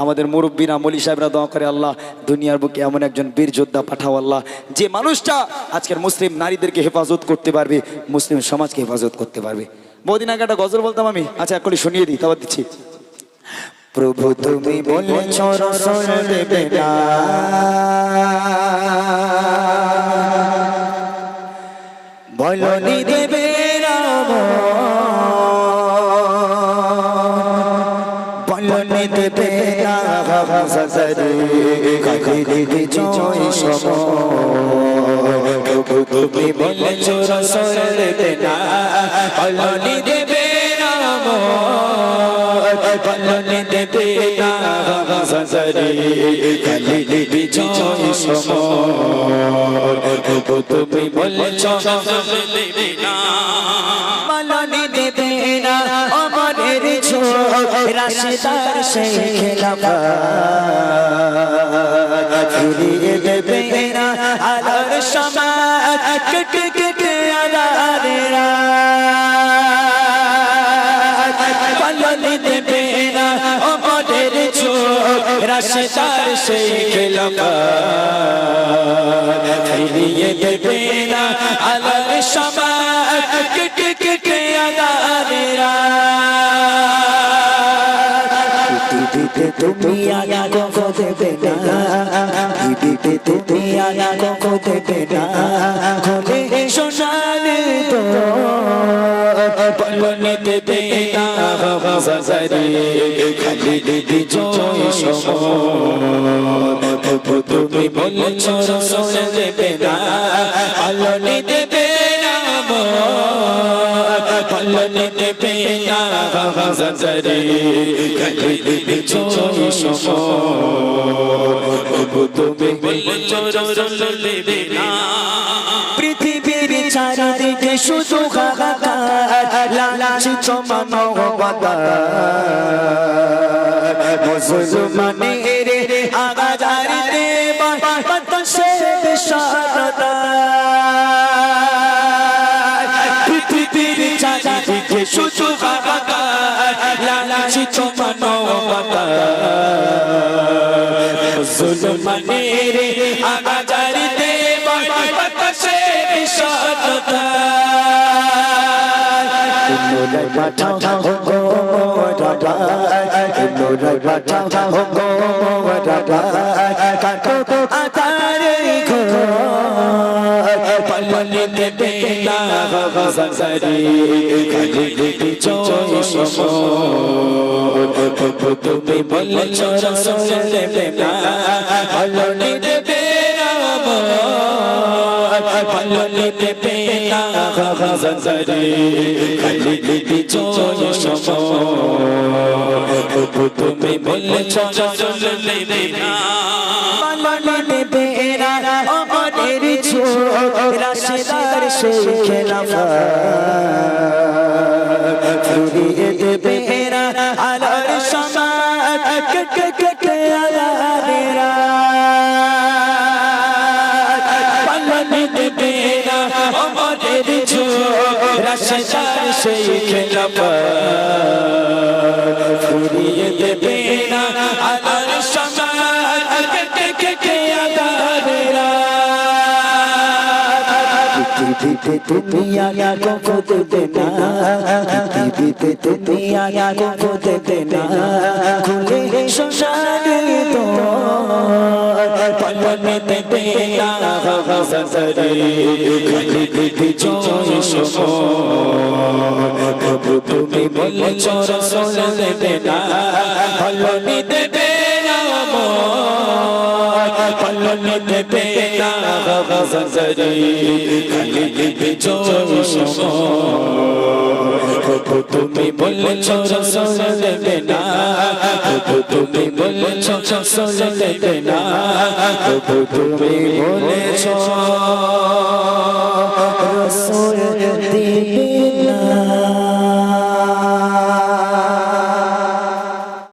আমাদের মুরব্বীরা মৌলী সাহেবরা দোয়া করে আল্লাহ দুনিয়ার বুকে এমন একজন বীর যোদ্ধা পাঠাও আল্লাহ, যে মানুষটা আজকের মুসলিম নারীদেরকে হেফাজত করতে পারবে, মুসলিম সমাজকে হেফাজত করতে পারবে। বহুদিন আগে একটা গজল বলতাম আমি, আচ্ছা এখনই শুনিয়ে দিই, তারপর দিচ্ছি। প্রভু তুমি বলেছ রাসূল দেবে না, বলনি দেবে না, বলনি দেবে না, হাজারে কাকে দিছো সময়। প্রভু তুমি বলেছ রাসূল দেবে না, বলনি দেবে না, বলনি দেবে না, হাজারে কাকে দিছো সময়। প্রভু তুমি বলেছ রাসূল দেবে না, বলনি দেবে না, অমরের ছোট রাশিদার সেই খেলাফত ফিরিয়ে দেবে না, আলোর সমাজ কেটে কেটে আধারের রাত। বলনি দেবে না, অমরের ছোট রাশিদার সেই খেলাফত ফিরিয়ে দেবে না, আলোর সমাজ কেটে কেটে আধারের রাত। দিতে তুমি আয়া গো দেবে না, দিতে তুমি আয়া গো দেবে না, খোলে সোনালি তো বলনি দেবে না, হাজারে খালি দিদি জয় সময়। প্রভু তুমি বলেছ রাসূল দেবে না, বলনি দেবে না, বলনি দেবে না, হাজারে খালি দিদি জয় সময়। প্রভু তুমি বলেছ রাসূল দেবে না। পৃথিবীর চারিদিকে শুধু হাহাকার, লাঞ্ছিত মানবতা, মুসলমানের আগাজারিতে বাতাসে বিষাদতা। পৃথিবীর চারিদিকে শুধু হাহাকার, লাঞ্ছিত মানবতা, মুসলমানের আগাজারিতে বাতাসে বিষাদতা। নোরাই পাঠাও গো দাদা, নোরাই পাঠাও গো দাদা, কাটো আতারে গো বলনি দেবে না, হাজারে খালি দিছো সময়। প্রভু তুমি বলেছ রাসূল দেবে না, বলনি দেবে না, বলনি দেবে না, হাজারে খালি দিছো সময়। প্রভু তুমি বলেছ রাসূল দেবে না, বলনি দেবে না, অমরের ছোট রাশিদার সেই খেলাফত ফিরিয়ে দেবে না, আলোর সমাজ কেটে কেটে আধারের রাত। বলনি দেবে না, অমরের ছোট রাশিদার সেই খেলাফত ফিরিয়ে দেবে না, আলোর সমাজ কেটে কেটে আধারের রাত। পৃথিবীতে তুমি আয়া গো দেবে না, পৃথিবীতে তুমি আয়া গো দেবে না, খুলে সোনালি তো বলনি দেবে না, হাজারে খালি দিছো সময়। প্রভু তুমি বলেছ রাসূল দেবে না, বলনি দেবে না, বলনি দেবে না, হাজারে খালি দিছো সময়। প্রভু তুমি বলেছ রাসূল দেবে না, প্রভু তুমি বলেছ রাসূল দেবে না, প্রভু তুমি বলেছ রাসূল দেবে না।